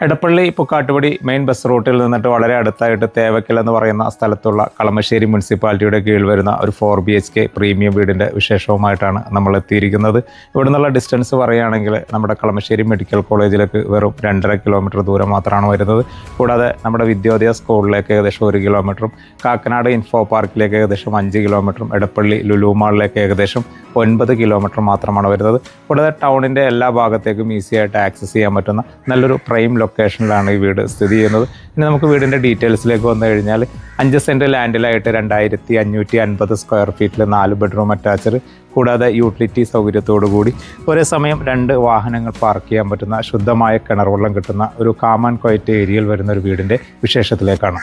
Edappally Pukkattupadi main bus റൂട്ടിൽ നിന്നിട്ട് വളരെ അടുത്തായിട്ട് തേവക്കൽ എന്ന് പറയുന്ന സ്ഥലത്തുള്ള കളമശ്ശേരി മുനിസിപ്പാലിറ്റിയുടെ കീഴിൽ വരുന്ന ഒരു 4 BHK പ്രീമിയം വീടിൻ്റെ വിശേഷവുമായിട്ടാണ് നമ്മൾ എത്തിയിരിക്കുന്നത്. ഇവിടെ നിന്നുള്ള ഡിസ്റ്റൻസ് പറയുകയാണെങ്കിൽ നമ്മുടെ കളമശ്ശേരി മെഡിക്കൽ കോളേജിലേക്ക് വെറും 2.5 കിലോമീറ്റർ ദൂരം മാത്രമാണ് വരുന്നത്. കൂടാതെ നമ്മുടെ വിദ്യോദയ സ്കൂളിലേക്ക് ഏകദേശം 1 കിലോമീറ്ററും, കാക്കനാട് ഇൻഫോ പാർക്കിലേക്ക് ഏകദേശം 5 കിലോമീറ്ററും, എടപ്പള്ളി ലുലു മാളിലേക്ക് ഏകദേശം 9 കിലോമീറ്റർ മാത്രമാണ് വരുന്നത്. കൂടാതെ ടൗണിൻ്റെ എല്ലാ ഭാഗത്തേക്കും ഈസി ആയിട്ട് ആക്സസ് ചെയ്യാൻ പറ്റുന്ന നല്ലൊരു പ്രൈം ലൊക്കേഷനിലാണ് ഈ വീട് സ്ഥിതി ചെയ്യുന്നത്. ഇനി നമുക്ക് വീടിൻ്റെ ഡീറ്റെയിൽസിലേക്ക് വന്നു കഴിഞ്ഞാൽ 5 സെൻറ്റ് ലാൻഡിലായിട്ട് 2550 സ്ക്വയർ ഫീറ്റിൽ 4 ബെഡ്റൂം അറ്റാച്ച്ഡ്, കൂടാതെ യൂട്ടിലിറ്റി സൗകര്യത്തോടു കൂടി ഒരേ സമയം 2 വാഹനങ്ങൾ പാർക്ക് ചെയ്യാൻ പറ്റുന്ന ശുദ്ധമായ കിണർവെള്ളം കിട്ടുന്ന ഒരു കാം ആൻഡ് ക്വയറ്റ് ഏരിയയിൽ വരുന്ന ഒരു വീടിൻ്റെ വിശേഷത്തിലേക്കാണ്.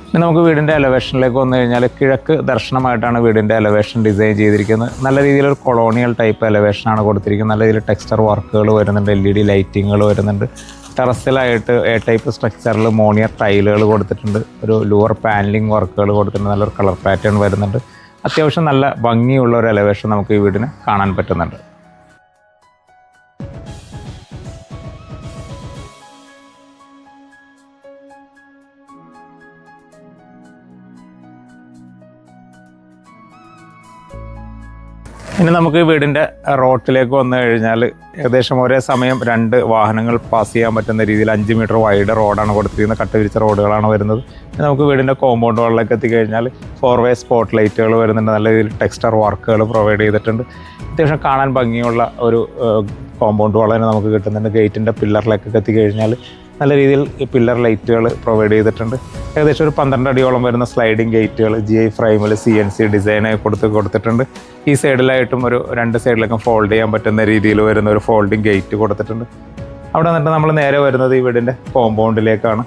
ഇനി നമുക്ക് വീടിൻ്റെ എലവേഷനിലേക്ക് വന്നു കഴിഞ്ഞാൽ കിഴക്ക് ദർശനമായിട്ടാണ് വീടിൻ്റെ എലവേഷൻ ഡിസൈൻ ചെയ്തിരിക്കുന്നത്. നല്ല രീതിയിലൊരു കൊളോണിയൽ ടൈപ്പ് എലവേഷനാണ് കൊടുത്തിരിക്കുന്നത്. നല്ല രീതിയിൽ ടെക്സ്ചർ വർക്കുകൾ വരുന്നുണ്ട്, LED ലൈറ്റിങ്ങുകൾ വരുന്നുണ്ട്. ടെറസിലായിട്ട് ടൈപ്പ് സ്ട്രക്ചറിൽ മോണിയർ ടൈലുകൾ കൊടുത്തിട്ടുണ്ട്, ഒരു ലൂവർ പാനലിംഗ് വർക്കുകൾ കൊടുത്തിട്ടുണ്ട്, നല്ലൊരു കളർ പാറ്റേൺ വരുന്നുണ്ട്. അത്യാവശ്യം നല്ല ഭംഗിയുള്ള ഒരു എലവേഷൻ നമുക്ക് ഈ വീടിന് കാണാൻ പറ്റുന്നുണ്ട്. ഇനി നമുക്ക് വീടിൻ്റെ റോട്ടിലേക്ക് വന്നു കഴിഞ്ഞാൽ ഏകദേശം ഒരേ സമയം 2 വാഹനങ്ങൾ പാസ് ചെയ്യാൻ പറ്റുന്ന രീതിയിൽ 5 മീറ്റർ വൈഡ് റോഡാണ് കൊടുത്തിരിക്കുന്നത്. കട്ടുവിരിച്ച റോഡുകളാണ് വരുന്നത്. നമുക്ക് വീടിൻ്റെ കോമ്പൗണ്ട് വാളിലേക്ക് എത്തിക്കഴിഞ്ഞാൽ 4-വേ സ്പോട്ട് ലൈറ്റുകൾ വരുന്നുണ്ട്. നല്ല രീതിയിൽ ടെക്സ്ചർ വർക്കുകൾ പ്രൊവൈഡ് ചെയ്തിട്ടുണ്ട്. അത്യാവശ്യം കാണാൻ ഭംഗിയുള്ള ഒരു കോമ്പൗണ്ട് വാൾ തന്നെ നമുക്ക് കിട്ടുന്നുണ്ട്. ഗേറ്റിൻ്റെ പില്ലറിലേക്കൊക്കെ എത്തിക്കഴിഞ്ഞാൽ നല്ല രീതിയിൽ ഈ പില്ലർ ലൈറ്റുകൾ പ്രൊവൈഡ് ചെയ്തിട്ടുണ്ട്. ഏകദേശം ഒരു 12 അടിയോളം വരുന്ന സ്ലൈഡിങ് ഗേറ്റുകൾ GI ഫ്രെയിമിൽ CNC ഡിസൈനായി കൊടുത്തിട്ടുണ്ട്. ഈ സൈഡിലായിട്ടും ഒരു 2 സൈഡിലേക്കും ഫോൾഡ് ചെയ്യാൻ പറ്റുന്ന രീതിയിൽ വരുന്ന ഒരു ഫോൾഡിങ് ഗേറ്റ് കൊടുത്തിട്ടുണ്ട്. അവിടെ നിന്നിട്ട് നമ്മൾ നേരെ വരുന്നത് ഈ വീടിൻ്റെ കോമ്പൗണ്ടിലേക്കാണ്.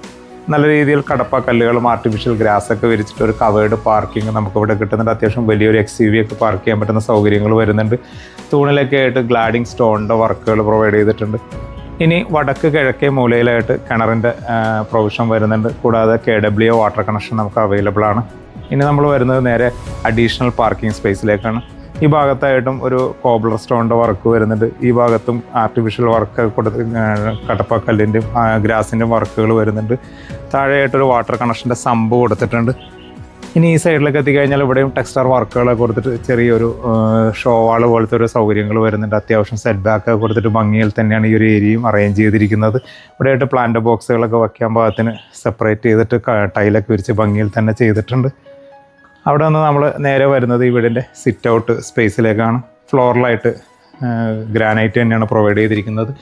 നല്ല രീതിയിൽ കടപ്പ കല്ലുകളും ആർട്ടിഫിഷ്യൽ ഗ്രാസൊക്കെ വിരിച്ചിട്ട് ഒരു കവേർഡ് പാർക്കിംഗ് നമുക്കിവിടെ കിട്ടുന്നുണ്ട്. അത്യാവശ്യം വലിയൊരു XUV ഒക്കെ പാർക്ക് ചെയ്യാൻ പറ്റുന്ന സൗകര്യങ്ങൾ വരുന്നുണ്ട്. തൂണിലൊക്കെ ആയിട്ട് ഗ്ലാഡിങ് സ്റ്റോണിൻ്റെ വർക്കുകൾ പ്രൊവൈഡ് ചെയ്തിട്ടുണ്ട്. ഇനി വടക്ക് കിഴക്കേ മൂലയിലായിട്ട് കിണറിൻ്റെ പ്രൊവിഷൻ വരുന്നുണ്ട്. കൂടാതെ KWO വാട്ടർ കണക്ഷൻ നമുക്ക് അവൈലബിൾ ആണ്. ഇനി നമ്മൾ വരുന്നത് നേരെ അഡീഷണൽ പാർക്കിംഗ് സ്പേസിലേക്കാണ്. ഈ ഭാഗത്തായിട്ടും ഒരു കോബ്ലർ സ്റ്റോണിൻ്റെ വർക്ക് വരുന്നുണ്ട്. ഈ ഭാഗത്തും ആർട്ടിഫിഷ്യൽ വർക്ക് കൊടുത്ത് കടപ്പക്കല്ലിൻ്റെയും ഗ്രാസിൻ്റെയും വർക്കുകൾ വരുന്നുണ്ട്. താഴെയായിട്ടൊരു വാട്ടർ കണക്ഷൻ്റെ സമ്പ് കൊടുത്തിട്ടുണ്ട്. ഇനി ഈ സൈഡിലേക്ക് എത്തിക്കഴിഞ്ഞാൽ ഇവിടെയും ടെക്സ്ചർ വർക്കുകളൊക്കെ കൊടുത്തിട്ട് ചെറിയൊരു ഷോ വാൾ പോലത്തെ ഒരു സൗകര്യങ്ങൾ വരുന്നുണ്ട്. അത്യാവശ്യം സെറ്റ് ബാക്ക് കൊടുത്തിട്ട് ഭംഗിയിൽ തന്നെയാണ് ഈ ഒരു ഏരിയയും അറേഞ്ച് ചെയ്തിരിക്കുന്നത്. ഇവിടെയായിട്ട് പ്ലാന്റ് ബോക്സുകളൊക്കെ വയ്ക്കാൻ പാകത്തിന് സെപ്പറേറ്റ് ചെയ്തിട്ട് ടൈലൊക്കെ വിരിച്ച് ഭംഗിയിൽ തന്നെ ചെയ്തിട്ടുണ്ട്. അവിടെ നിന്ന് നമ്മൾ നേരെ വരുന്നത് ഈ വീടിൻ്റെ സിറ്റ് ഔട്ട് സ്പേസിലേക്കാണ്. ഫ്ലോറിലായിട്ട് ഗ്രാനൈറ്റ് തന്നെയാണ് പ്രൊവൈഡ് ചെയ്തിരിക്കുന്നത്.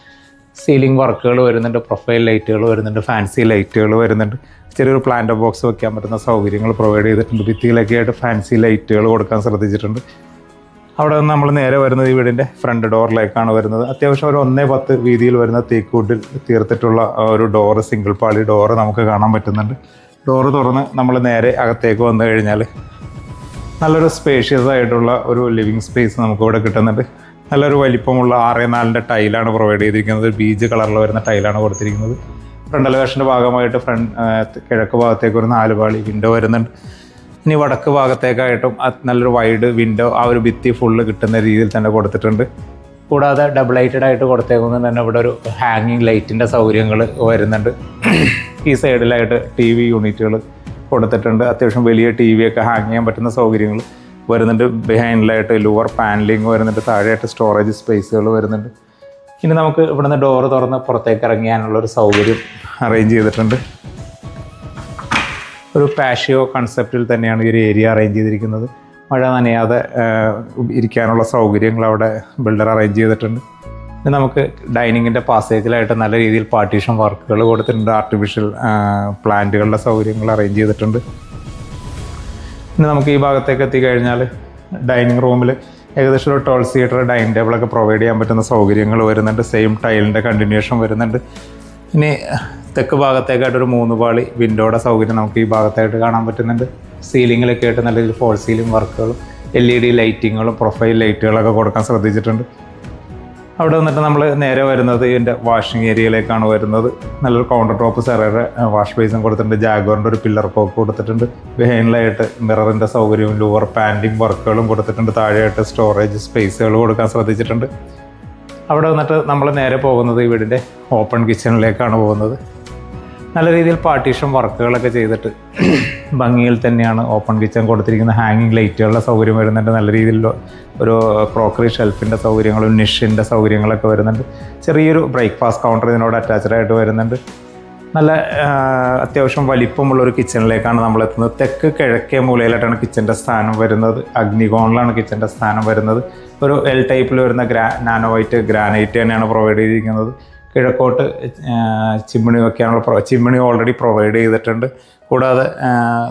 സീലിംഗ് വർക്കുകൾ വരുന്നുണ്ട്, പ്രൊഫൈൽ ലൈറ്റുകൾ വരുന്നുണ്ട്, ഫാൻസി ലൈറ്റുകൾ വരുന്നുണ്ട്. ചെറിയൊരു പ്ലാന്റ് ബോക്സ് വയ്ക്കാൻ പറ്റുന്ന സൗകര്യങ്ങൾ പ്രൊവൈഡ് ചെയ്തിട്ടുണ്ട്. ഭിത്തിയിലൊക്കെ ആയിട്ട് ഫാൻസി ലൈറ്റുകൾ കൊടുക്കാൻ ശ്രദ്ധിച്ചിട്ടുണ്ട്. അവിടെ നിന്ന് നമ്മൾ നേരെ വരുന്നത് ഈ വീടിൻ്റെ ഫ്രണ്ട് ഡോറിലേക്കാണ് വരുന്നത്. അത്യാവശ്യം ഒരു 1.10 വീതിയിൽ വരുന്ന തേക്കൂട്ടിൽ തീർത്തിട്ടുള്ള ഒരു ഡോറ്, സിംഗിൾ പാളി ഡോറ് നമുക്ക് കാണാൻ പറ്റുന്നുണ്ട്. ഡോറ് തുറന്ന് നമ്മൾ നേരെ അകത്തേക്ക് വന്നു കഴിഞ്ഞാൽ നല്ലൊരു സ്പേഷ്യസ് ആയിട്ടുള്ള ഒരു ലിവിങ് സ്പേസ് നമുക്കിവിടെ കിട്ടുന്നുണ്ട്. നല്ലൊരു വലിപ്പമുള്ള 6x4 ടൈലാണ് പ്രൊവൈഡ് ചെയ്തിരിക്കുന്നത്. ബീജ് കളറിൽ വരുന്ന ടൈലാണ് കൊടുത്തിരിക്കുന്നത്. ഫ്രണ്ട് എലവേഷൻ്റെ ഭാഗമായിട്ട് കിഴക്ക് ഭാഗത്തേക്ക് ഒരു 4 പാളി വിൻഡോ വരുന്നുണ്ട്. ഇനി വടക്ക് ഭാഗത്തേക്കായിട്ടും നല്ലൊരു വൈഡ് വിൻഡോ ആ ഒരു ഭിത്തി ഫുള്ള് കിട്ടുന്ന രീതിയിൽ തന്നെ കൊടുത്തിട്ടുണ്ട്. കൂടാതെ ഡബിൾ ലൈറ്റഡ് ആയിട്ട് കൊടുത്തേക്കുന്നത് തന്നെ ഇവിടെ ഒരു ഹാങ്ങിങ് ലൈറ്റിൻ്റെ സൗകര്യങ്ങൾ വരുന്നുണ്ട്. ഈ സൈഡിലായിട്ട് TV യൂണിറ്റുകൾ കൊടുത്തിട്ടുണ്ട്. അത്യാവശ്യം വലിയ TV ഒക്കെ ഹാങ് ചെയ്യാൻ പറ്റുന്ന സൗകര്യങ്ങൾ വരുന്നുണ്ട്. ബിഹൈൻഡിലായിട്ട് ലൂവർ പാനലിംഗ് വരുന്നുണ്ട്. താഴെയായിട്ട് സ്റ്റോറേജ് സ്പേസുകൾ വരുന്നുണ്ട്. ഇനി നമുക്ക് ഇവിടുന്ന് ഡോറ് തുറന്ന് പുറത്തേക്ക് ഇറങ്ങിയാനുള്ളൊരു സൗകര്യം അറേഞ്ച് ചെയ്തിട്ടുണ്ട്. ഒരു പാഷിയോ കൺസെപ്റ്റിൽ തന്നെയാണ് ഈ ഒരു ഏരിയ അറേഞ്ച് ചെയ്തിരിക്കുന്നത്. മഴ നനയാതെ ഇരിക്കാനുള്ള സൗകര്യങ്ങൾ അവിടെ ബിൽഡർ അറേഞ്ച് ചെയ്തിട്ടുണ്ട്. ഇനി നമുക്ക് ഡൈനിങ്ങിൻ്റെ പാസേജിലായിട്ട് നല്ല രീതിയിൽ പാർട്ടീഷൻ വർക്കുകൾ കൊടുത്തിട്ടുണ്ട്. ആർട്ടിഫിഷ്യൽ പ്ലാന്റുകളുടെ സൗകര്യങ്ങൾ അറേഞ്ച് ചെയ്തിട്ടുണ്ട്. ഇനി നമുക്ക് ഈ ഭാഗത്തേക്ക് എത്തിക്കഴിഞ്ഞാൽ ഡൈനിങ് റൂമിൽ ഏകദേശം ഒരു 12 സീറ്റർ ഡൈനിങ് ടേബിളൊക്കെ പ്രൊവൈഡ് ചെയ്യാൻ പറ്റുന്ന സൗകര്യങ്ങൾ വരുന്നുണ്ട്. സെയിം ടൈലിൻ്റെ കണ്ടിന്യൂഷൻ വരുന്നുണ്ട്. ഇനി തെക്ക് ഭാഗത്തേക്കായിട്ടൊരു 3 പാളി വിൻഡോയുടെ സൗകര്യം നമുക്ക് ഈ ഭാഗത്തായിട്ട് കാണാൻ പറ്റുന്നുണ്ട്. സീലിങ്ങിലൊക്കെ ആയിട്ട് നല്ല രീതിയിൽ ഫോൾ സീലിംഗ് വർക്കുകളും LED ലൈറ്റിങ്ങുകളും പ്രൊഫൈൽ ലൈറ്റുകളൊക്കെ കൊടുക്കാൻ ശ്രദ്ധിച്ചിട്ടുണ്ട്. അവിടെ വന്നിട്ട് നമ്മൾ നേരെ വരുന്നത് ഇതിൻ്റെ വാഷിംഗ് ഏരിയയിലേക്കാണ് വരുന്നത്. നല്ലൊരു കൗണ്ടർ ടോപ്പ് സെറയുടെ വാഷ് ബേസും കൊടുത്തിട്ടുണ്ട്. ജാഗ്വറിൻ്റെ ഒരു പില്ലർ പോക്ക് കൊടുത്തിട്ടുണ്ട്. ബിഹൈൻഡിലായിട്ട് മിററിൻ്റെ സൗകര്യവും ലൂവർ പാനലിംഗ് വർക്കുകളും കൊടുത്തിട്ടുണ്ട്. താഴെയായിട്ട് സ്റ്റോറേജ് സ്പേസുകൾ കൊടുക്കാൻ ശ്രദ്ധിച്ചിട്ടുണ്ട്. അവിടെ വന്നിട്ട് നമ്മൾ നേരെ പോകുന്നത് ഈ വീടിൻ്റെ ഓപ്പൺ കിച്ചണിലേക്കാണ് പോകുന്നത്. നല്ല രീതിയിൽ പാർട്ടീഷൻ വർക്കുകളൊക്കെ ചെയ്തിട്ട് ഭംഗിയിൽ തന്നെയാണ് ഓപ്പൺ കിച്ചൺ കൊടുത്തിരിക്കുന്നത്. ഹാങ്ങിങ് ലൈറ്റുകളുടെ സൗകര്യം വരുന്നുണ്ട്. നല്ല രീതിയിൽ ഒരു ക്രോക്കറി ഷെൽഫിൻ്റെ സൗകര്യങ്ങളും നിഷിൻ്റെ സൗകര്യങ്ങളൊക്കെ വരുന്നുണ്ട്. ചെറിയൊരു ബ്രേക്ക്ഫാസ്റ്റ് കൗണ്ടർ ഇതിനോട് അറ്റാച്ച്ഡ് ആയിട്ട് വരുന്നുണ്ട്. നല്ല അത്യാവശ്യം വലിപ്പമുള്ളൊരു കിച്ചണിലേക്കാണ് നമ്മൾ എത്തുന്നത്. തെക്ക് കിഴക്കേ മൂലയിലായിട്ടാണ് കിച്ചൻ്റെ സ്ഥാനം വരുന്നത്. അഗ്നികോണിലാണ് കിച്ചൻ്റെ സ്ഥാനം വരുന്നത്. ഒരു എൽ ടൈപ്പിൽ വരുന്ന നാനോ വൈറ്റ് ഗ്രാനൈറ്റ് തന്നെയാണ് പ്രൊവൈഡ് ചെയ്തിരിക്കുന്നത്. കിഴക്കോട്ട് ചിമ്മിണി വെക്കാനുള്ള ചിമ്മിണി ഓൾറെഡി പ്രൊവൈഡ് ചെയ്തിട്ടുണ്ട്. കൂടാതെ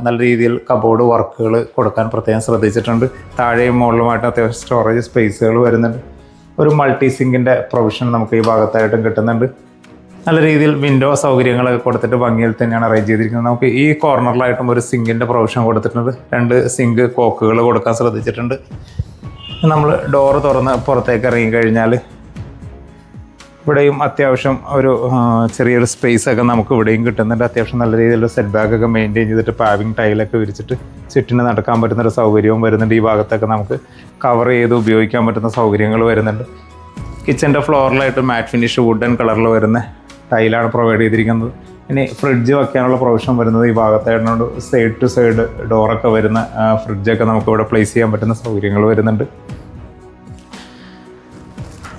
നല്ല രീതിയിൽ കബോർഡ് വർക്കുകൾ കൊടുക്കാൻ പ്രത്യേകം ശ്രദ്ധിച്ചിട്ടുണ്ട്. താഴെയും മുകളിലുമായിട്ട് അത്യാവശ്യം സ്റ്റോറേജ് സ്പേസുകൾ വരുന്നുണ്ട്. ഒരു മൾട്ടി സിങ്കിൻ്റെ പ്രൊവിഷൻ നമുക്ക് ഈ ഭാഗത്തായിട്ടും കിട്ടുന്നുണ്ട്. നല്ല രീതിയിൽ വിൻഡോ സൗകര്യങ്ങളൊക്കെ കൊടുത്തിട്ട് ഭംഗിയിൽ തന്നെയാണ് അറേഞ്ച് ചെയ്തിരിക്കുന്നത്. നമുക്ക് ഈ കോർണറിലായിട്ടും ഒരു സിങ്കിൻ്റെ പ്രൊവിഷൻ കൊടുത്തിട്ടുണ്ട്. 2 സിങ്ക് കോക്കുകൾ കൊടുക്കാൻ ശ്രദ്ധിച്ചിട്ടുണ്ട്. നമ്മൾ ഡോറ് തുറന്ന് പുറത്തേക്ക് ഇറങ്ങി കഴിഞ്ഞാൽ ഇവിടെയും അത്യാവശ്യം ഒരു ചെറിയൊരു സ്പേസൊക്കെ നമുക്ക് ഇവിടെയും കിട്ടുന്നുണ്ട്. അത്യാവശ്യം നല്ല രീതിയിലുള്ള സെറ്റ് ബാക്കൊക്കെ മെയിൻറ്റെയിൻ ചെയ്തിട്ട് പാവിങ് ടൈലൊക്കെ വിരിച്ചിട്ട് ചുറ്റിന് നടക്കാൻ പറ്റുന്നൊരു സൗകര്യവും വരുന്നുണ്ട്. ഈ ഭാഗത്തൊക്കെ നമുക്ക് കവർ ചെയ്ത് ഉപയോഗിക്കാൻ പറ്റുന്ന സൗകര്യങ്ങൾ വരുന്നുണ്ട്. കിച്ചൻ്റെ ഫ്ലോറിലായിട്ട് മാറ്റ് ഫിനിഷ് വുഡൻ കളറിൽ വരുന്ന ടൈലാണ് പ്രൊവൈഡ് ചെയ്തിരിക്കുന്നത്. ഇനി ഫ്രിഡ്ജ് വയ്ക്കാനുള്ള പ്രൊവിഷൻ വരുന്നത് ഈ ഭാഗത്തായിട്ടുണ്ട്. സൈഡ് ടു സൈഡ് ഡോറൊക്കെ വരുന്ന ഫ്രിഡ്ജൊക്കെ നമുക്ക് ഇവിടെ പ്ലേസ് ചെയ്യാൻ പറ്റുന്ന സൗകര്യങ്ങൾ വരുന്നുണ്ട്.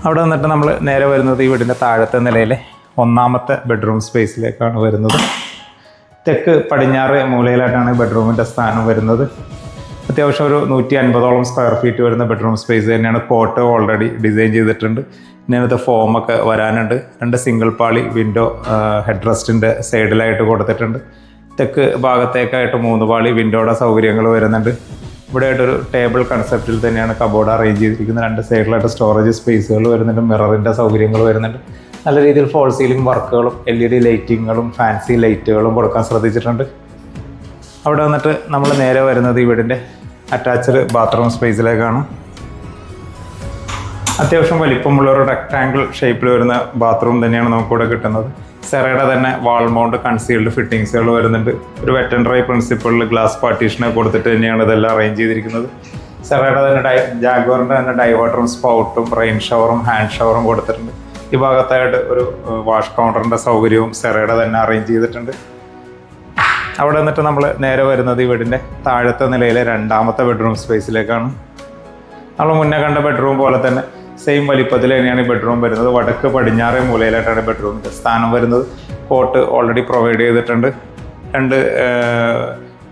അവിടെ നിന്നിട്ട് നമ്മൾ നേരെ വരുന്നത് ഈ വീടിൻ്റെ താഴത്തെ നിലയിലെ 1ാമത്തെ ബെഡ്റൂം സ്പേസിലേക്കാണ് വരുന്നത്. തെക്ക് പടിഞ്ഞാറ് മൂലയിലായിട്ടാണ് ബെഡ്റൂമിൻ്റെ സ്ഥാനം വരുന്നത്. അത്യാവശ്യം ഒരു 150ഓളം സ്ക്വയർ ഫീറ്റ് വരുന്ന ബെഡ്റൂം സ്പേസ് തന്നെയാണ്. കോട്ട് ഓൾറെഡി ഡിസൈൻ ചെയ്തിട്ടുണ്ട്. ഇതിനകത്ത് ഫോമൊക്കെ വരാനുണ്ട്. 2 സിംഗിൾ പാളി വിൻഡോ ഹെഡ് റെസ്റ്റിൻ്റെ സൈഡിലായിട്ട് കൊടുത്തിട്ടുണ്ട്. തെക്ക് ഭാഗത്തേക്കായിട്ട് 3 പാളി വിൻഡോയുടെ സൗകര്യങ്ങൾ വരുന്നുണ്ട്. ഇവിടെ ആയിട്ടൊരു ടേബിൾ കൺസെപ്റ്റിൽ തന്നെയാണ് കബോർഡ് അറേഞ്ച് ചെയ്തിരിക്കുന്നത്. 2 സൈഡിലായിട്ട് സ്റ്റോറേജ് സ്പേസുകൾ വരുന്നുണ്ട്. മിററിൻ്റെ സൗകര്യങ്ങൾ വരുന്നുണ്ട്. നല്ല രീതിയിൽ ഫോൾ സീലിംഗ് വർക്കുകളും LED ലൈറ്റിങ്ങുകളും ഫാൻസി ലൈറ്റുകളും കൊടുക്കാൻ ശ്രദ്ധിച്ചിട്ടുണ്ട്. അവിടെ വന്നിട്ട് നമ്മൾ നേരെ വരുന്നത് ഈ വീടിൻ്റെ അറ്റാച്ച്ഡ് ബാത്റൂം സ്പേസിലേക്കാണ്. അത്യാവശ്യം വലിപ്പമുള്ള ഒരു റെക്ടാങ്കിൾ ഷേപ്പിൽ വരുന്ന ബാത്റൂം തന്നെയാണ് നമുക്കിവിടെ കിട്ടുന്നത്. സെറയുടെ തന്നെ വാൾ മൗണ്ട് കൺസീൽഡ് ഫിറ്റിങ്സുകൾ വരുന്നുണ്ട്. ഒരു വെറ്റ് ആൻഡ് ഡ്രൈ പ്രിൻസിപ്പിളിൽ ഗ്ലാസ് പാർട്ടീഷനൊക്കെ കൊടുത്തിട്ട് തന്നെയാണ് ഇതെല്ലാം അറേഞ്ച് ചെയ്തിരിക്കുന്നത്. സെറയുടെ തന്നെ ജാഗ്വാറിൻ്റെ തന്നെ ഡൈവേർട്ടറും സ്പൗട്ടും റെയിൻ ഷവറും ഹാൻഡ് ഷവറും കൊടുത്തിട്ടുണ്ട്. ഈ ഭാഗത്തായിട്ട് ഒരു വാഷ് കൗണ്ടറിൻ്റെ സൗകര്യവും സെറയുടെ തന്നെ അറേഞ്ച് ചെയ്തിട്ടുണ്ട്. അവിടെ നിന്നിട്ട് നമ്മൾ നേരെ വരുന്നത് ഈ വീടിൻ്റെ താഴത്തെ നിലയിലെ 2ാമത്തെ ബെഡ്റൂം സ്പേസിലേക്കാണ്. നമ്മൾ മുന്നേ കണ്ട ബെഡ്റൂം പോലെ തന്നെ സെയിം വലിപ്പത്തിൽ തന്നെയാണ് ഈ ബെഡ്റൂം വരുന്നത്. വടക്ക് പടിഞ്ഞാറേ മൂലയിലായിട്ടാണ് ബെഡ്റൂമിൻ്റെ സ്ഥാനം വരുന്നത്. കോട്ട് ഓൾറെഡി പ്രൊവൈഡ് ചെയ്തിട്ടുണ്ട്. 2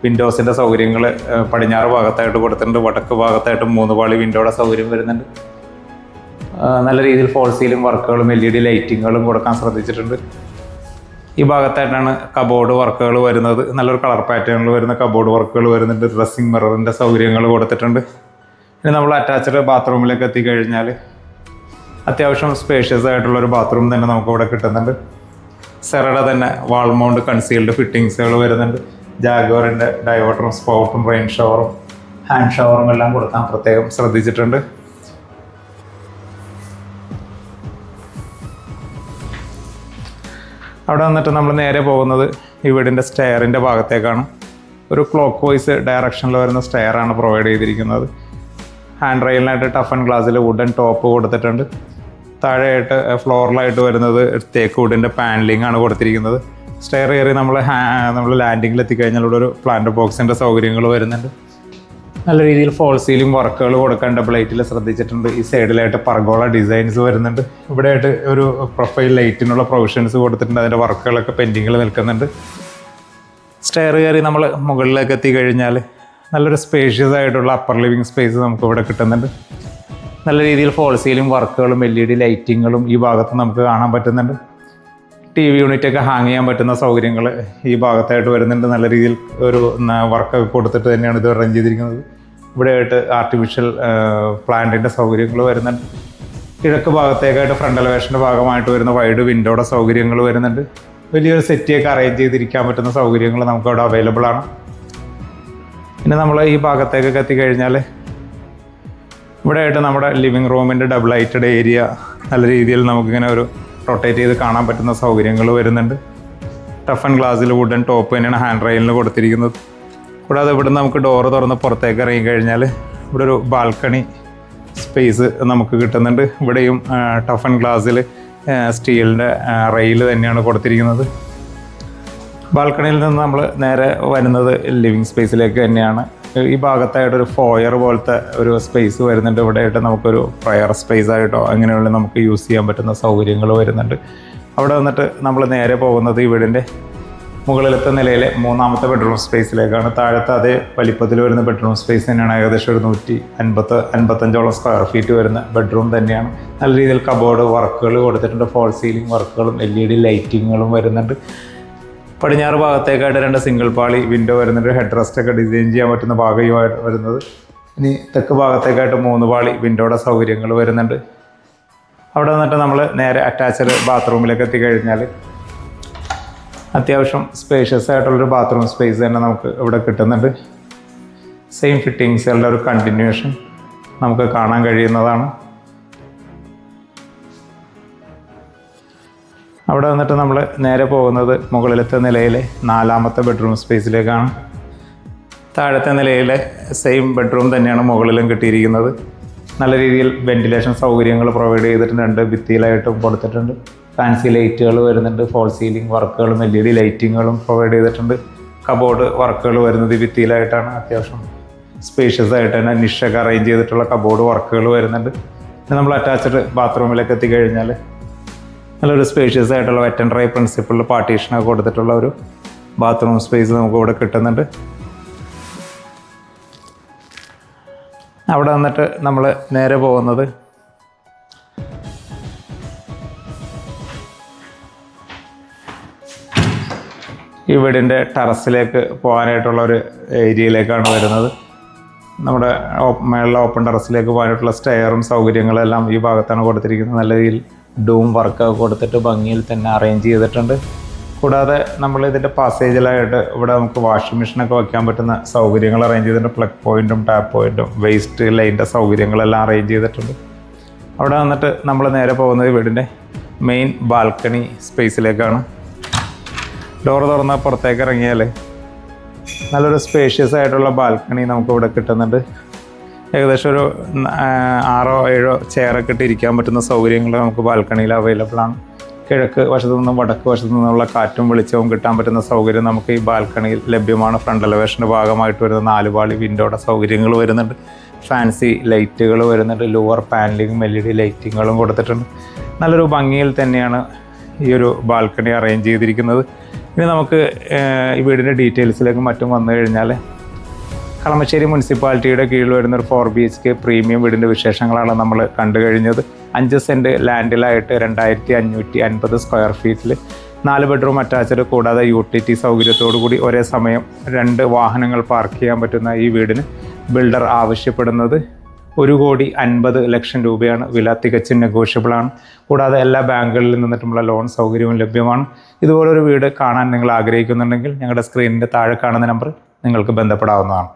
വിൻഡോസിൻ്റെ സൗകര്യങ്ങൾ പടിഞ്ഞാറ് ഭാഗത്തായിട്ട് കൊടുത്തിട്ടുണ്ട്. വടക്ക് ഭാഗത്തായിട്ട് 3 പാളി വിൻഡോയുടെ സൗകര്യം വരുന്നുണ്ട്. നല്ല രീതിയിൽ ഫോൾ സീലിംഗ് വർക്കുകളും LED ലൈറ്റിങ്ങുകളും കൊടുക്കാൻ ശ്രദ്ധിച്ചിട്ടുണ്ട്. ഈ ഭാഗത്തായിട്ടാണ് കബോർഡ് വർക്കുകൾ വരുന്നത്. നല്ലൊരു കളർ പാറ്റേണിൽ വരുന്ന കബോർഡ് വർക്കുകൾ വരുന്നുണ്ട്. ഡ്രസ്സിംഗ് മിററിൻ്റെ സൗകര്യങ്ങൾ കൊടുത്തിട്ടുണ്ട്. ഇനി നമ്മൾ അറ്റാച്ച്ഡ് ബാത്റൂമിലേക്ക് എത്തിക്കഴിഞ്ഞാൽ അത്യാവശ്യം സ്പേഷ്യസ് ആയിട്ടുള്ളൊരു ബാത്റൂം തന്നെ നമുക്കിവിടെ കിട്ടുന്നുണ്ട്. സെറയുടെ തന്നെ വാൾ മൗണ്ട് കൺസീൽഡ് ഫിറ്റിങ്സുകൾ വരുന്നുണ്ട്. ജാഗ്വാറിൻ്റെ ഡൈവേർട്ടറും സ്പൗട്ടും റെയിൻ ഷവറും ഹാൻഡ് ഷവറും എല്ലാം കൊടുക്കാൻ പ്രത്യേകം ശ്രദ്ധിച്ചിട്ടുണ്ട്. അവിടെ വന്നിട്ട് നമ്മൾ നേരെ പോകുന്നത് ഈ വീടിൻ്റെ സ്റ്റെയറിൻ്റെ ഭാഗത്തേക്കാണ്. ഒരു ക്ലോക്ക് വൈസ് ഡയറക്ഷനിൽ വരുന്ന സ്റ്റെയറാണ് പ്രൊവൈഡ് ചെയ്തിരിക്കുന്നത്. ഹാൻഡ് റെയിലിനായിട്ട് ടഫ് ആൻഡ് ഗ്ലാസ്സിൽ വുഡൻ ടോപ്പ് കൊടുത്തിട്ടുണ്ട്. താഴെയായിട്ട് ഫ്ലോറിലായിട്ട് വരുന്നത് തേക്ക് വുഡിൻ്റെ പാനലിംഗ് ആണ് കൊടുത്തിരിക്കുന്നത്. സ്റ്റെയർ കയറി നമ്മൾ ലാൻഡിങ്ങിൽ എത്തിക്കഴിഞ്ഞാൽ ഇവിടെ ഒരു പ്ലാന്റ് ബോക്സിൻ്റെ സൗകര്യങ്ങൾ വരുന്നുണ്ട്. നല്ല രീതിയിൽ ഫോൾ സീലിംഗ് വർക്കുകൾ കൊടുക്കാൻ ഡബിൾ ലൈറ്റിൽ ശ്രദ്ധിച്ചിട്ടുണ്ട്. ഈ സൈഡിലായിട്ട് പർഗോള ഡിസൈൻസ് വരുന്നുണ്ട്. ഇവിടെയായിട്ട് ഒരു പ്രൊഫൈൽ ലൈറ്റിനുള്ള പ്രൊവിഷൻസ് കൊടുത്തിട്ടുണ്ട്. അതിൻ്റെ വർക്കുകളൊക്കെ പെൻഡിങ്ങിൽ നിൽക്കുന്നുണ്ട്. സ്റ്റെയർ കയറി നമ്മൾ മുകളിലേക്ക് എത്തിക്കഴിഞ്ഞാൽ നല്ലൊരു സ്പേഷ്യസ് ആയിട്ടുള്ള അപ്പർ ലിവിങ് സ്പേസ് നമുക്കിവിടെ കിട്ടുന്നുണ്ട്. നല്ല രീതിയിൽ ഫോൾ സീലിംഗ് വർക്കുകളും LED ലൈറ്റിങ്ങുകളും ഈ ഭാഗത്ത് നമുക്ക് കാണാൻ പറ്റുന്നുണ്ട്. TV യൂണിറ്റൊക്കെ ഹാങ് ചെയ്യാൻ പറ്റുന്ന സൗകര്യങ്ങൾ ഈ ഭാഗത്തായിട്ട് വരുന്നുണ്ട്. നല്ല രീതിയിൽ ഒരു വർക്കൊക്കെ കൊടുത്തിട്ട് തന്നെയാണ് ഇത് അറേഞ്ച് ചെയ്തിരിക്കുന്നത്. ഇവിടെയായിട്ട് ആർട്ടിഫിഷ്യൽ പ്ലാന്റിൻ്റെ സൗകര്യങ്ങൾ വരുന്നുണ്ട്. കിഴക്ക് ഭാഗത്തേക്കായിട്ട് ഫ്രണ്ട് എലവേഷൻ്റെ ഭാഗമായിട്ട് വരുന്ന വൈഡ് വിൻഡോയുടെ സൗകര്യങ്ങൾ വരുന്നുണ്ട്. വലിയൊരു സെറ്റിയൊക്കെ അറേഞ്ച് ചെയ്തിരിക്കാൻ പറ്റുന്ന സൗകര്യങ്ങൾ നമുക്കവിടെ അവൈലബിൾ ആണ്. പിന്നെ നമ്മൾ ഈ ഭാഗത്തേക്കൊക്കെ എത്തിക്കഴിഞ്ഞാൽ ഇവിടെയായിട്ട് നമ്മുടെ ലിവിങ് റൂമിൻ്റെ ഡബിൾ ലൈറ്റഡ് ഏരിയ നല്ല രീതിയിൽ നമുക്കിങ്ങനെ ഒരു റൊട്ടേറ്റ് ചെയ്ത് കാണാൻ പറ്റുന്ന സൗകര്യങ്ങൾ വരുന്നുണ്ട്. ടഫ് ആൻഡ് ഗ്ലാസ്സിൽ വുഡൻ ടോപ്പ് തന്നെയാണ് ഹാൻഡ് റെയിലിന് കൊടുത്തിരിക്കുന്നത്. കൂടാതെ ഇവിടെ നമുക്ക് ഡോറ് തുറന്ന് പുറത്തേക്ക് ഇറങ്ങി കഴിഞ്ഞാൽ ഇവിടെ ഒരു ബാൽക്കണി സ്പേസ് നമുക്ക് കിട്ടുന്നുണ്ട്. ഇവിടെയും ടഫ് ആൻഡ് ഗ്ലാസ്സിൽ സ്റ്റീലിൻ്റെ റെയിൽ തന്നെയാണ് കൊടുത്തിരിക്കുന്നത്. ബാൽക്കണിയിൽ നിന്ന് നമ്മൾ നേരെ വരുന്നത് ലിവിങ് സ്പേസിലേക്ക് തന്നെയാണ്. ഈ ഭാഗത്തായിട്ടൊരു ഫോയർ പോലത്തെ ഒരു സ്പേസ് വരുന്നുണ്ട്. ഇവിടെയായിട്ട് നമുക്കൊരു പ്രയർ സ്പേസ് ആയിട്ടോ അങ്ങനെയുള്ള നമുക്ക് യൂസ് ചെയ്യാൻ പറ്റുന്ന സൗകര്യങ്ങൾ വരുന്നുണ്ട്. അവിടെ വന്നിട്ട് നമ്മൾ നേരെ പോകുന്നത് ഈ വീടിൻ്റെ മുകളിലത്തെ നിലയിലെ 3ാമത്തെ ബെഡ്റൂം സ്പേസിലേക്കാണ്. താഴത്തെ അതേ വലിപ്പത്തിൽ വരുന്ന ബെഡ്റൂം സ്പേസ് തന്നെയാണ്. ഏകദേശം ഒരു 155 സ്ക്വയർ ഫീറ്റ് വരുന്ന ബെഡ്റൂം തന്നെയാണ്. നല്ല രീതിയിൽ കബോർഡ് വർക്കുകൾ കൊടുത്തിട്ടുണ്ട്. ഫോൾ സീലിംഗ് വർക്കുകളും LED ലൈറ്റിങ്ങുകളും വരുന്നുണ്ട്. പടിഞ്ഞാറ് ഭാഗത്തേക്കായിട്ട് 2 സിംഗിൾ പാളി വിൻഡോ വരുന്നുണ്ട്. ഹെഡ് റെസ്റ്റ് ഒക്കെ ഡിസൈൻ ചെയ്യാൻ പറ്റുന്ന ഭാഗമായിട്ട് വരുന്നത്. ഇനി തെക്ക് ഭാഗത്തേക്കായിട്ട് 3 പാളി വിൻഡോയുടെ സൗകര്യങ്ങൾ വരുന്നുണ്ട്. അവിടെ വന്നിട്ട് നമ്മൾ നേരെ അറ്റാച്ച്ഡ് ബാത്റൂമിലേക്ക് എത്തിക്കഴിഞ്ഞാൽ അത്യാവശ്യം സ്പേഷ്യസ് ആയിട്ടുള്ളൊരു ബാത്റൂം സ്പേസ് തന്നെ നമുക്ക് ഇവിടെ കിട്ടുന്നുണ്ട്. സെയിം ഫിറ്റിങ്സുകളുടെ ഒരു കണ്ടിന്യൂഷൻ നമുക്ക് കാണാൻ കഴിയുന്നതാണ്. അവിടെ വന്നിട്ട് നമ്മൾ നേരെ പോകുന്നത് മുകളിലത്തെ നിലയിലെ 4ാമത്തെ ബെഡ്റൂം സ്പേസിലേക്കാണ്. താഴത്തെ നിലയിലെ സെയിം ബെഡ്റൂം തന്നെയാണ് മുകളിലും കിട്ടിയിരിക്കുന്നത്. നല്ല രീതിയിൽ വെന്റിലേഷൻ സൗകര്യങ്ങൾ പ്രൊവൈഡ് ചെയ്തിട്ടുണ്ട്. 2 ഭിത്തിയിലായിട്ടും കൊടുത്തിട്ടുണ്ട്. ഫാൻസി ലൈറ്റുകൾ വരുന്നുണ്ട്. ഫോൾ സീലിംഗ് വർക്കുകളും LED ലൈറ്റിങ്ങുകളും പ്രൊവൈഡ് ചെയ്തിട്ടുണ്ട്. കബോർഡ് വർക്കുകൾ വരുന്നത് ഭിത്തിയിലായിട്ടാണ്. അത്യാവശ്യം സ്പേഷ്യസ് ആയിട്ട് തന്നെ നിഷൊക്കെ അറേഞ്ച് ചെയ്തിട്ടുള്ള കബോർഡ് വർക്കുകൾ വരുന്നുണ്ട്. പിന്നെ നമ്മൾ അറ്റാച്ച്ഡ് ബാത്റൂമിലേക്ക് എത്തിക്കഴിഞ്ഞാൽ നല്ലൊരു സ്പേഷ്യസ് ആയിട്ടുള്ള വെറ്റ് ആൻഡ് ഡ്രൈ പ്രിൻസിപ്പിളിൽ പാർട്ടീഷനൊക്കെ കൊടുത്തിട്ടുള്ള ഒരു ബാത്റൂം സ്പേസ് നമുക്ക് ഇവിടെ കിട്ടുന്നുണ്ട്. അവിടെ വന്നിട്ട് നമ്മൾ നേരെ പോകുന്നത് ഈ വീടിൻ്റെ ടെറസിലേക്ക് പോകാനായിട്ടുള്ള ഒരു ഏരിയയിലേക്കാണ് വരുന്നത്. നമ്മുടെ മേളിലെ ഓപ്പൺ ടെറസിലേക്ക് പോകാനായിട്ടുള്ള സ്റ്റെയറും സൗകര്യങ്ങളെല്ലാം ഈ ഭാഗത്താണ് കൊടുത്തിരിക്കുന്നത്. നല്ല രീതിയിൽ ഡൂം വർക്കൊക്കെ കൊടുത്തിട്ട് ഭംഗിയിൽ തന്നെ അറേഞ്ച് ചെയ്തിട്ടുണ്ട്. കൂടാതെ നമ്മൾ ഇതിൻ്റെ പാസേജിലായിട്ട് ഇവിടെ നമുക്ക് വാഷിംഗ് മെഷീനൊക്കെ വയ്ക്കാൻ പറ്റുന്ന സൗകര്യങ്ങൾ അറേഞ്ച് ചെയ്തിട്ടുണ്ട്. പ്ലഗ് പോയിൻറ്റും ടാപ്പ് പോയിൻറ്റും വേസ്റ്റ് ലൈൻ്റെ സൗകര്യങ്ങളെല്ലാം അറേഞ്ച് ചെയ്തിട്ടുണ്ട്. അവിടെ വന്നിട്ട് നമ്മൾ നേരെ പോകുന്നത് വീടിൻ്റെ മെയിൻ ബാൽക്കണി സ്പേസിലേക്കാണ്. ഡോർ തുറന്ന് പുറത്തേക്ക് ഇറങ്ങിയാൽ നല്ലൊരു സ്പേഷ്യസ് ആയിട്ടുള്ള ബാൽക്കണി നമുക്കിവിടെ കിട്ടുന്നുണ്ട്. ഏകദേശം ഒരു 6-7 ചെയറൊക്കെ ഇട്ട് ഇരിക്കാൻ പറ്റുന്ന സൗകര്യങ്ങൾ നമുക്ക് ബാൽക്കണിയിൽ അവൈലബിൾ ആണ്. കിഴക്ക് വശത്തു നിന്നും വടക്ക് വശത്തു നിന്നുള്ള കാറ്റും വെളിച്ചവും കിട്ടാൻ പറ്റുന്ന സൗകര്യം നമുക്ക് ഈ ബാൽക്കണിയിൽ ലഭ്യമാണ്. ഫ്രണ്ട് എലവേഷൻ്റെ ഭാഗമായിട്ട് വരുന്ന 4 പാളി വിൻഡോയുടെ സൗകര്യങ്ങൾ വരുന്നുണ്ട്. ഫാൻസി ലൈറ്റുകൾ വരുന്നുണ്ട്. ലോവർ പാനലിങ്ങും LED ലൈറ്റിങ്ങുകളും കൊടുത്തിട്ടുണ്ട്. നല്ലൊരു ഭംഗിയിൽ തന്നെയാണ് ഈ ഒരു ബാൽക്കണി അറേഞ്ച് ചെയ്തിരിക്കുന്നത്. ഇനി നമുക്ക് ഈ വീടിൻ്റെ ഡീറ്റെയിൽസിലേക്ക് മറ്റും വന്നു കഴിഞ്ഞാൽ കളമശ്ശേരി മുനിസിപ്പാലിറ്റിയുടെ കീഴിൽ വരുന്ന ഒരു 4 BHK പ്രീമിയം വീടിൻ്റെ വിശേഷങ്ങളാണ് നമ്മൾ കണ്ടു കഴിഞ്ഞത്. 5 സെൻറ്റ് ലാൻഡിലായിട്ട് 2550 സ്ക്വയർ ഫീറ്റിൽ 4 ബെഡ്റൂം അറ്റാച്ച്ഡ് കൂടാതെ യൂട്ടിലിറ്റി സൗകര്യത്തോടു കൂടി ഒരേ സമയം 2 വാഹനങ്ങൾ പാർക്ക് ചെയ്യാൻ പറ്റുന്ന ഈ വീടിന് ബിൽഡർ ആവശ്യപ്പെടുന്നത് 1,50,00,000 രൂപയാണ്. വില തികച്ചും നെഗോഷ്യബിളാണ്. കൂടാതെ എല്ലാ ബാങ്കുകളിൽ നിന്നിട്ടുമുള്ള ലോൺ സൗകര്യവും ലഭ്യമാണ്. ഇതുപോലൊരു വീട് കാണാൻ നിങ്ങൾ ആഗ്രഹിക്കുന്നുണ്ടെങ്കിൽ ഞങ്ങളുടെ സ്ക്രീനിൻ്റെ താഴെ കാണുന്ന നമ്പർ നിങ്ങൾക്ക് ബന്ധപ്പെടാവുന്നതാണ്.